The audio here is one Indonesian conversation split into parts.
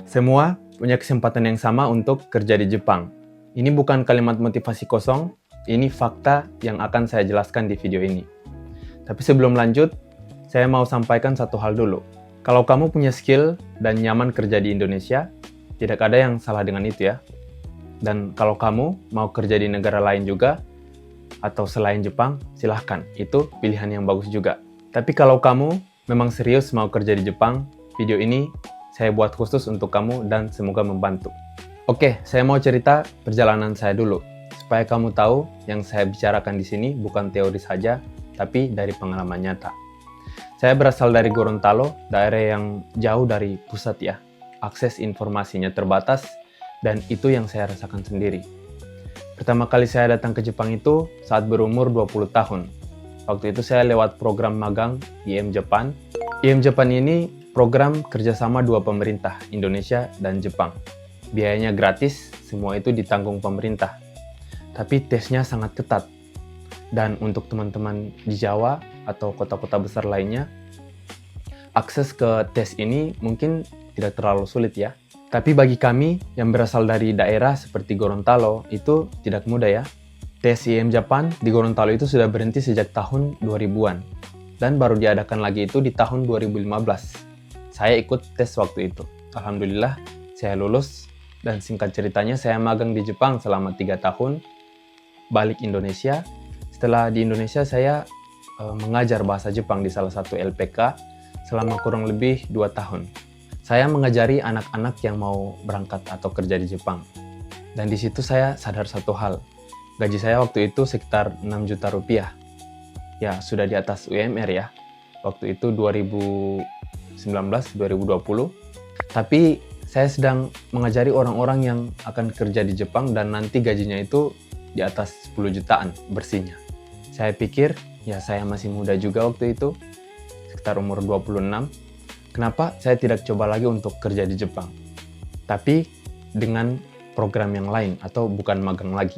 Semua punya kesempatan yang sama untuk kerja di Jepang. Ini bukan kalimat motivasi kosong, ini fakta yang akan saya jelaskan di video ini. Tapi sebelum lanjut, saya mau sampaikan satu hal dulu. Kalau kamu punya skill dan nyaman kerja di Indonesia, tidak ada yang salah dengan itu ya. Dan kalau kamu mau kerja di negara lain juga, atau selain Jepang, silahkan. Itu pilihan yang bagus juga. Tapi kalau kamu memang serius mau kerja di Jepang, video ini saya buat khusus untuk kamu dan semoga membantu. Oke, saya mau cerita perjalanan saya dulu, supaya kamu tahu yang saya bicarakan di sini bukan teori saja, tapi dari pengalaman nyata. Saya berasal dari Gorontalo, daerah yang jauh dari pusat ya. Akses informasinya terbatas, dan itu yang saya rasakan sendiri. Pertama kali saya datang ke Jepang itu saat berumur 20 tahun. Waktu itu saya lewat program magang IM Japan. IM Japan ini program kerjasama dua pemerintah, Indonesia dan Jepang. Biayanya gratis, semua itu ditanggung pemerintah. Tapi tesnya sangat ketat. Dan untuk teman-teman di Jawa atau kota-kota besar lainnya, akses ke tes ini mungkin tidak terlalu sulit ya. Tapi bagi kami yang berasal dari daerah seperti Gorontalo, itu tidak mudah ya. Tes IM Japan di Gorontalo itu sudah berhenti sejak tahun 2000-an. Dan baru diadakan lagi itu di tahun 2015. Saya ikut tes waktu itu. Alhamdulillah, saya lulus. Dan singkat ceritanya, saya magang di Jepang selama 3 tahun. Balik Indonesia. Setelah di Indonesia, saya mengajar bahasa Jepang di salah satu LPK selama kurang lebih 2 tahun. Saya mengajari anak-anak yang mau berangkat atau kerja di Jepang. Dan di situ saya sadar satu hal. Gaji saya waktu itu sekitar 6 juta rupiah. Ya, sudah di atas UMR ya. Waktu itu 2019-2020. Tapi saya sedang mengajari orang-orang yang akan kerja di Jepang dan nanti gajinya itu di atas 10 jutaan bersihnya. Saya pikir, ya saya masih muda juga waktu itu, sekitar umur 26. Kenapa saya tidak coba lagi untuk kerja di Jepang? Tapi dengan program yang lain atau bukan magang lagi.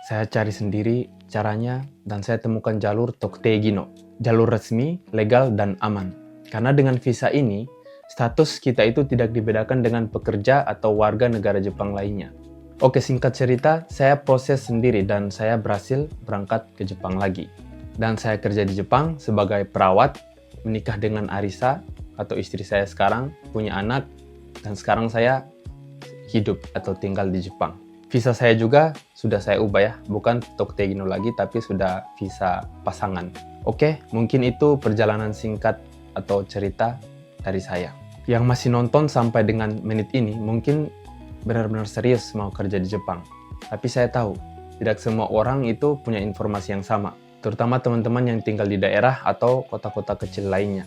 Saya cari sendiri caranya dan saya temukan jalur Tokutei no. Jalur resmi, legal, dan aman. Karena dengan visa ini, status kita itu tidak dibedakan dengan pekerja atau warga negara Jepang lainnya. Oke, singkat cerita, saya proses sendiri dan saya berhasil berangkat ke Jepang lagi. Dan saya kerja di Jepang sebagai perawat, menikah dengan Arisa, atau istri saya sekarang, punya anak, dan sekarang saya hidup atau tinggal di Jepang. Visa saya juga sudah saya ubah ya, bukan Tokutei no lagi, tapi sudah visa pasangan. Oke, mungkin itu perjalanan singkat atau cerita dari saya. Yang masih nonton sampai dengan menit ini, mungkin benar-benar serius mau kerja di Jepang. Tapi saya tahu, tidak semua orang itu punya informasi yang sama, terutama teman-teman yang tinggal di daerah atau kota-kota kecil lainnya.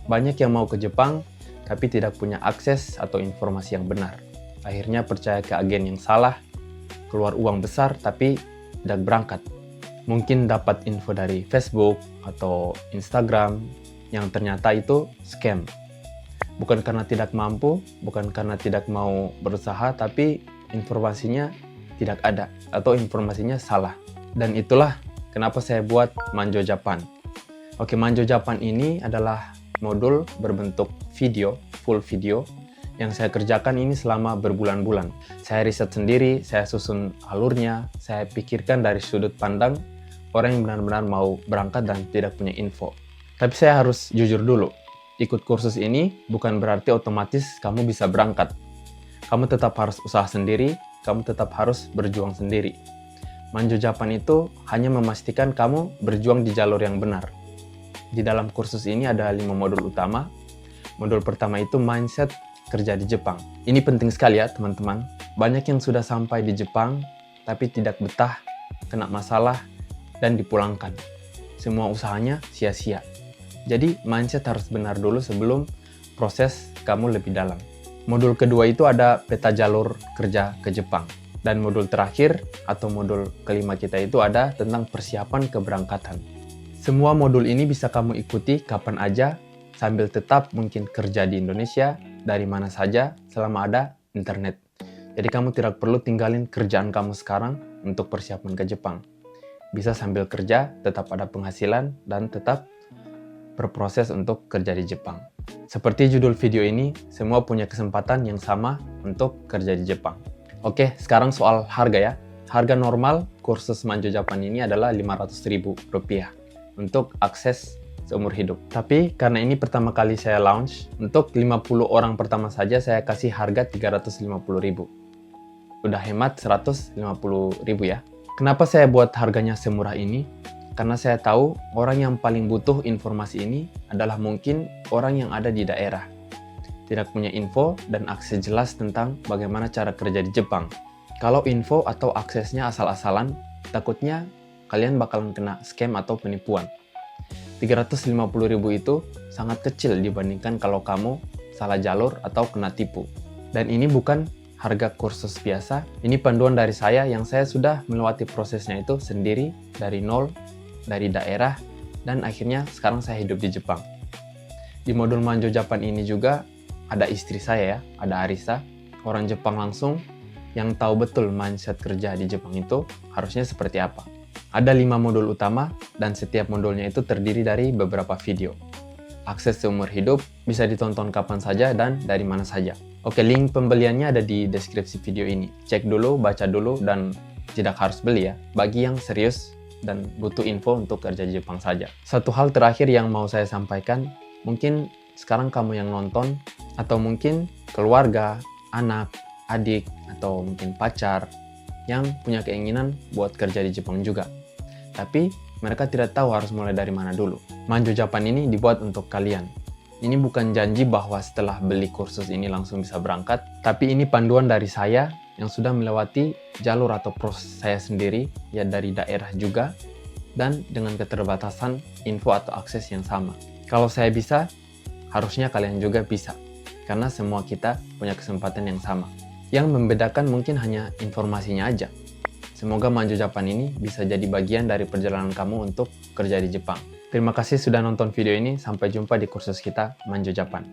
Banyak yang mau ke Jepang, tapi tidak punya akses atau informasi yang benar. Akhirnya percaya ke agen yang salah, keluar uang besar tapi tidak berangkat. Mungkin dapat info dari Facebook atau Instagram yang ternyata itu scam. Bukan karena tidak mampu, bukan karena tidak mau berusaha, tapi informasinya tidak ada atau informasinya salah. Dan itulah kenapa saya buat Manjo Japan. Oke, Manjo Japan ini adalah modul berbentuk video, full video, yang saya kerjakan ini selama berbulan-bulan. Saya riset sendiri, saya susun alurnya, saya pikirkan dari sudut pandang orang yang benar-benar mau berangkat dan tidak punya info. Tapi saya harus jujur dulu, ikut kursus ini bukan berarti otomatis kamu bisa berangkat. Kamu tetap harus usaha sendiri, kamu tetap harus berjuang sendiri. Manjo Japan itu hanya memastikan kamu berjuang di jalur yang benar. Di dalam kursus ini ada 5 modul utama. Modul pertama itu mindset kerja di Jepang. Ini penting sekali ya teman-teman. Banyak yang sudah sampai di Jepang, tapi tidak betah, kena masalah, dan dipulangkan. Semua usahanya sia-sia. Jadi mindset harus benar dulu sebelum proses kamu lebih dalam. Modul kedua itu ada peta jalur kerja ke Jepang. Dan modul terakhir atau modul kelima kita itu ada tentang persiapan keberangkatan. Semua modul ini bisa kamu ikuti kapan aja sambil tetap mungkin kerja di Indonesia dari mana saja selama ada internet. Jadi kamu tidak perlu tinggalin kerjaan kamu sekarang untuk persiapan ke Jepang. Bisa sambil kerja, tetap ada penghasilan, dan tetap berproses untuk kerja di Jepang. Seperti judul video ini, semua punya kesempatan yang sama untuk kerja di Jepang. Oke, sekarang soal harga ya. Harga normal kursus Manjo Japan ini adalah Rp500.000 untuk akses seumur hidup. Tapi karena ini pertama kali saya launch, untuk 50 orang pertama saja saya kasih harga Rp350.000. Udah hemat Rp150.000 ya. Kenapa saya buat harganya semurah ini? Karena saya tahu orang yang paling butuh informasi ini adalah mungkin orang yang ada di daerah. Tidak punya info dan akses jelas tentang bagaimana cara kerja di Jepang. Kalau info atau aksesnya asal-asalan, takutnya kalian bakalan kena scam atau penipuan. Rp350.000 itu sangat kecil dibandingkan kalau kamu salah jalur atau kena tipu. Dan ini bukan harga kursus biasa, ini panduan dari saya yang saya sudah melewati prosesnya itu sendiri dari nol, dari daerah, dan akhirnya sekarang saya hidup di Jepang. Di modul Manjo Japan ini juga ada istri saya ya, ada Arisa, orang Jepang langsung yang tahu betul mindset kerja di Jepang itu harusnya seperti apa. Ada 5 modul utama dan setiap modulnya itu terdiri dari beberapa video. Akses seumur hidup bisa ditonton kapan saja dan dari mana saja. Oke, link pembeliannya ada di deskripsi video ini. Cek dulu, baca dulu, dan tidak harus beli ya, bagi yang serius dan butuh info untuk kerja di Jepang saja. Satu hal terakhir yang mau saya sampaikan, mungkin sekarang kamu yang nonton, atau mungkin keluarga, anak, adik, atau mungkin pacar yang punya keinginan buat kerja di Jepang juga. Tapi mereka tidak tahu harus mulai dari mana dulu. Manjo Japan ini dibuat untuk kalian. Ini bukan janji bahwa setelah beli kursus ini langsung bisa berangkat, tapi ini panduan dari saya yang sudah melewati jalur atau proses saya sendiri, ya dari daerah juga, dan dengan keterbatasan info atau akses yang sama. Kalau saya bisa, harusnya kalian juga bisa, karena semua kita punya kesempatan yang sama. Yang membedakan mungkin hanya informasinya aja. Semoga Manjo Japan ini bisa jadi bagian dari perjalanan kamu untuk kerja di Jepang. Terima kasih sudah nonton video ini, sampai jumpa di kursus kita Manjo Japan.